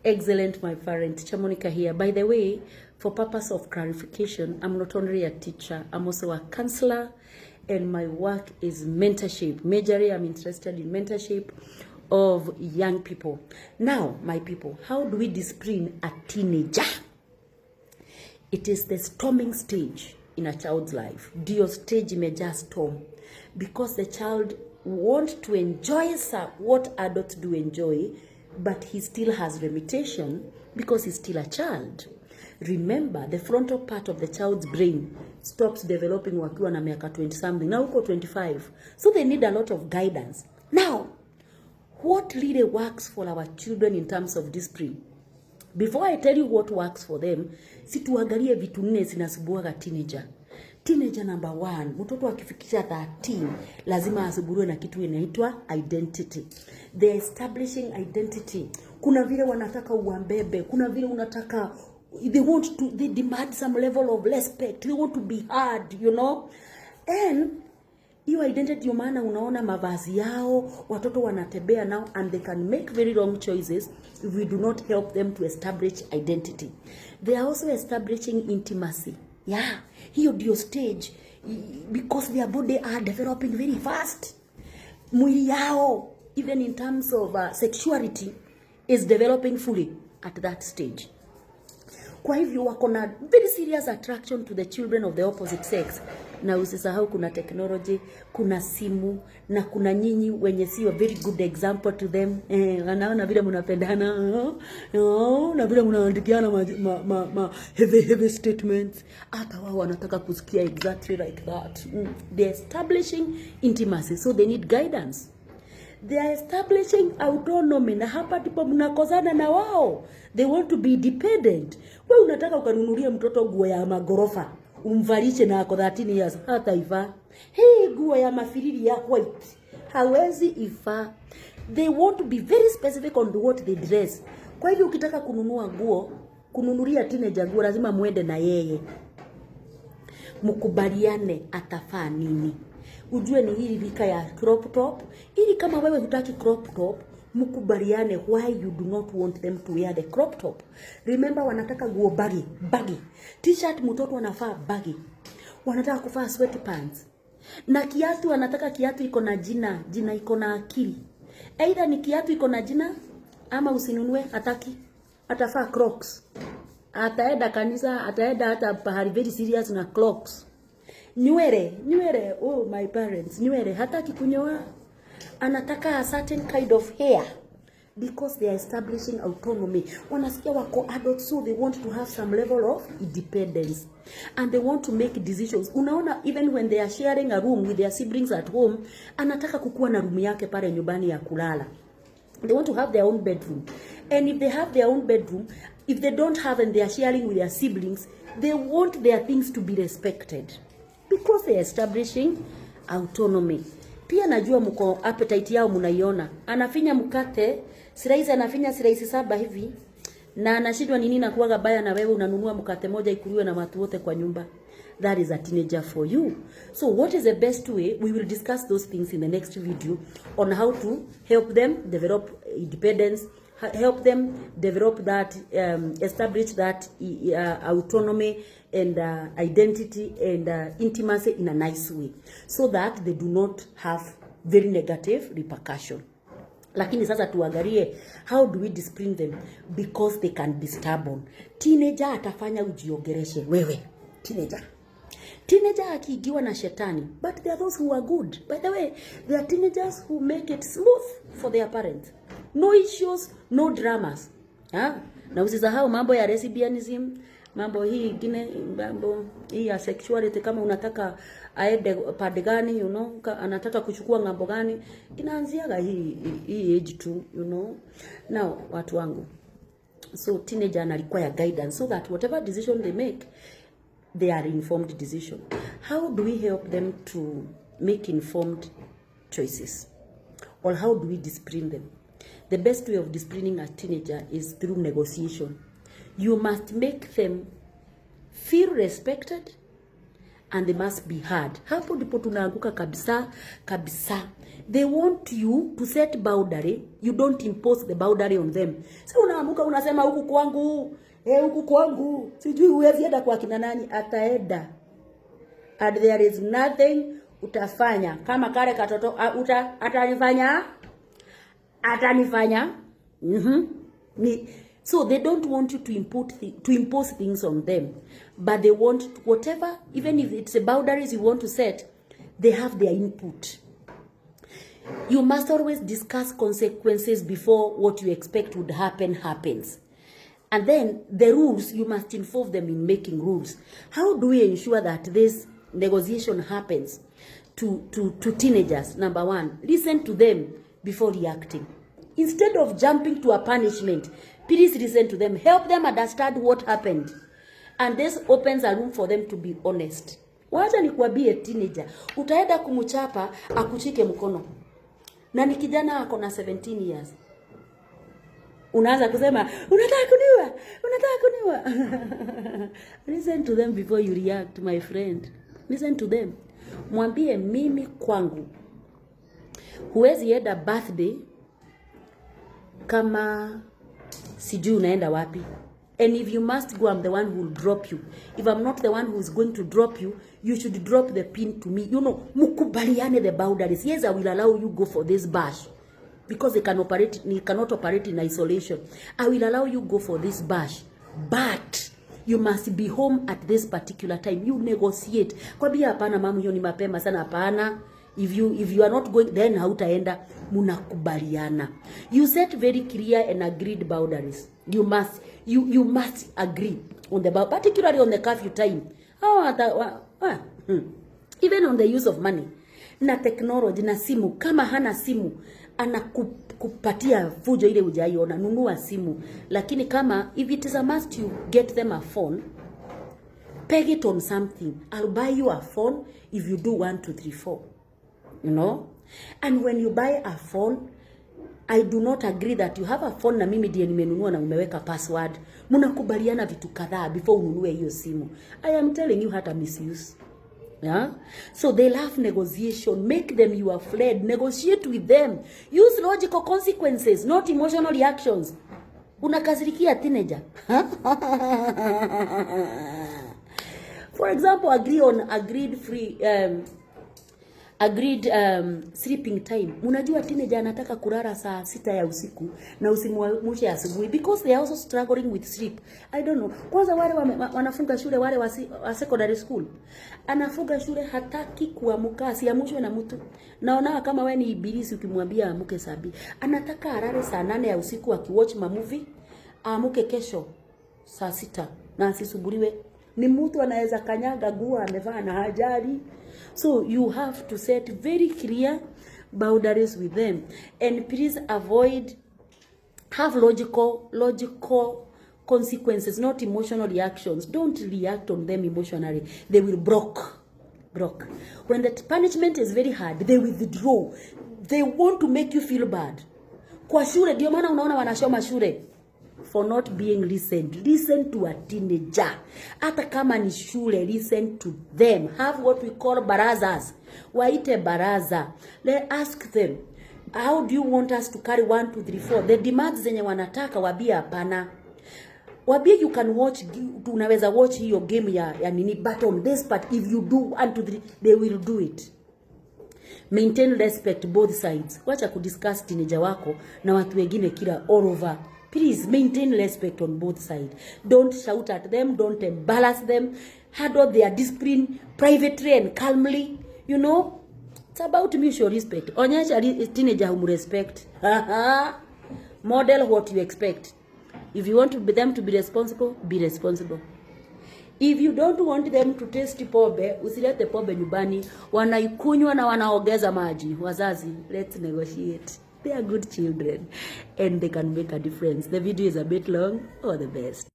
Excellent, my parent. Teacher Monica here. By the way, for purpose of clarification, I'm not only a teacher, I'm also a counselor, and my work is mentorship. Majorly, I'm interested in mentorship of young people. Now, my people, how do we discipline a teenager? It is the storming stage in a child's life. Dio stage imejaa storm, because the child wants to enjoy what adults do enjoy, but he still has limitation because he's still a child. Remember, the frontal part of the child's brain stops developing wakiwa na miaka 20 something. Now uko 25. So they need a lot of guidance. Now, what really works for our children in terms of discipline? Before I tell you what works for them, situangalie vitu nne zinasubuaga teenager. Teenager number 1, mtoto akifikisha 13, lazima asubuliwe na kitu inaitwa identity. They are establishing identity. Kuna vile wanataka uambebe, kuna vile unataka, they demand some level of respect. They want to be heard, you know. And your identity, maana unaona mavazi yao, watoto wanatembea now, and they can make very wrong choices if we do not help them to establish identity. They are also establishing intimacy. Yeah, hiyo ndio stage, because their body are developing very fast. Mwili yao, even in terms of sexuality, is developing fully at that stage. Kwa hivyo wako na very serious attraction to the children of the opposite sex. Na usisahau kuna technology, kuna simu, na kuna nyinyi wenye sio very good example to them. Wanaona vile mnapendana, na vile mnaandikiana heavy statements. Hata wao wanataka kusikia exactly like that. They're establishing intimacy, so they need guidance. They are establishing autonomy, na hapa ndipo mnakozana na wao. They want to be dependent. Wewe unataka ukanunulie mtoto nguo ya magorofa, umvalishe na ako 13 years, hata ifa. Hii nguo ya mafiriri ya white, hawezi ifa. They want to be very specific on what they dress. Kwa hivyo ukitaka kununua nguo, kununulia teenager nguo, lazima muende na yeye, mkubaliane atafaa nini. Ujue ni hili vika ya crop top, ili kama wewe hutaki crop top, mkubaliane why you do not want them to wear the crop top. Remember, wanataka nguo baggy. T-shirt mtoto anafaa baggy. Wanataka kuvaa sweatpants. Na kiatu wanataka kiatu iko na jina iko na akili. Either ni kiatu iko na jina ama usinunue, hataki. Atafaa Crocs. Ataenda kanisa, ataenda hata pahali very serious na Crocs. Nywele, oh my parents, nywele hataki kunyoa. Anataka a certain kind of hair, because they are establishing autonomy. Wanasikia wako adults, so they want to have some level of independence, and they want to make decisions. Unaona, even when they are sharing a room with their siblings at home, anataka kukuwa na room yake pale nyumbani ya kulala. They want to have their own bedroom, and if they have their own bedroom, if they don't have and they are sharing with their siblings, they want their things to be respected, because they are establishing autonomy. Pia najua mko appetite yao mnaiona. Anafinya mkate, slice anafinya slice 7 hivi, na anashindwa nini na kuwaga baya, na wewe unanunua mkate moja ikuliwe na watu wote kwa nyumba. That is a teenager for you. So what is the best way? We will discuss those things in the next video on how to help them develop independence, help them develop that, establish that autonomy and identity and intimacy in a nice way, so that they do not have very negative repercussion. Lakini sasa tuangalie how do we discipline them, because they can be stubborn. Teenager atafanya ujiogereshe wewe. Teenager akigiwa na shetani, but there are those who are good. By the way, there are teenagers who make it smooth for their parents. No issues, no dramas. Na usisahau mambo ya lesbianism, mambo hii ingine, mambo hii ya sexuality. Kama unataka aende pande gani, you know, anataka kuchukua ngambo gani, inaanziaga hii age tu, you know. Now, watu wangu, so teenager ana require guidance, so that whatever decision they make, they are informed decision. How do we help them to make informed choices? Or how do we discipline them? The best way of disciplining a teenager is through negotiation. You must make them feel respected, and they must be heard. Hapo ndipo tunaanguka kabisa kabisa. They want you to set boundary. You don't impose the boundary on them. So unaamuka unasema huku kwangu, sijui huwezi enda kwa kina nani, ataenda. And there is nothing utafanya. Kama kale katoto atanifanya. So they don't want you to impose things on them, but they want whatever, even if it's the boundaries you want to set, they have their input. You must always discuss consequences before what you expect would happen happens. And then the rules, you must involve them in making rules. How do we ensure that this negotiation happens to teenagers? Number one, listen to them before reacting. Instead of jumping to a punishment, please listen to them. Help them understand what happened. And this opens a room for them to be honest. Wacha nikuambie teenager, utaenda kumchapa akushike mkono. Na ni kijana ako na 17 years. Unaanza kusema, unataka kuniua. Listen to them before you react, my friend. Listen to them. Mwambie mimi kwangu, huwezi enda birthday kama sijui unaenda wapi. And if you must go, I'm the one who will drop you. If I'm not the one who's going to drop you, you should drop the pin to me. You know, mukubaliane the boundaries. Yes, I will allow you go for this bash because they cannot operate in isolation. I will allow you go for this bash, but you must be home at this particular time. You negotiate. Kwambia hapana mamu, hiyo ni mapema sana, hapana. If you are not going, then hautaenda. Munakubaliana. You set very clear and agreed boundaries. You must agree on the particularly on the curfew time. Even on the use of money. Na technology na simu. Kama hana simu, anakupatia fujo ile hujaiona, nunua simu. Lakini kama if it is a must you get them a phone, peg it on something. I'll buy you a phone if you do 1 2 3 4. You know? And when you buy a phone, I do not agree that you have a phone na mimi ndiye nimenunua na umeweka password. Mnakubaliana vitu kadhaa before ununue hiyo simu. I am telling you hata misuse. Yeah? So they love negotiation. Make them your friend. Negotiate with them. Use logical consequences, not emotional reactions. Unakasirikia teenager. For example, agree on agreed sleeping time. Unajua teenager anataka kulala saa 6 ya usiku na usimwamshe asubuhi because they are also struggling with sleep. I don't know. Kwanza wale wanafunga shule, wale wa secondary school. Anafunga shule, hataki kuamka, asiamshwe na mtu. Naona kama wewe ni ibilisi ukimwambia amke saa 2. Anataka alale saa 8 ya usiku akiwatch movie, amke kesho saa 6 na asisubuliwe. Ni mtu anaweza kanyaga nguo amevaa na hajali. So you have to set very clear boundaries with them, and please have logical consequences, not emotional reactions. Don't react on them emotionally. They will broke. When the punishment is very hard, they withdraw. They want to make you feel bad. Kwa shule ndio maana unaona wanashoma shule for not being listened. Listen to a teenager. Hata kama ni shule, listen to them. Have what we call barazas. Waite baraza. Ask them, how do you want us to carry 1 2 3 4? The demands zenye wanataka wabia hapana. Wabia you can watch, unaweza watch hiyo game ya nini, but on this part if you do 1 2 3 they will do it. Maintain respect both sides. Wacha kudiscuss teenager wako na watu wengine kila all over. Please maintain respect on both sides. Don't shout at them. Don't embarrass them. Handle their discipline privately and calmly. You know, it's about mutual respect. Onyesha teenager whom respect. Model what you expect. If you want them to be responsible, be responsible. If you don't want them to taste pombe, usilete pombe nyumbani. Wanaikunywa na wanaongeza maji. Wazazi, let's negotiate. They are good children and they can make a difference. The video is a bit long. All the best.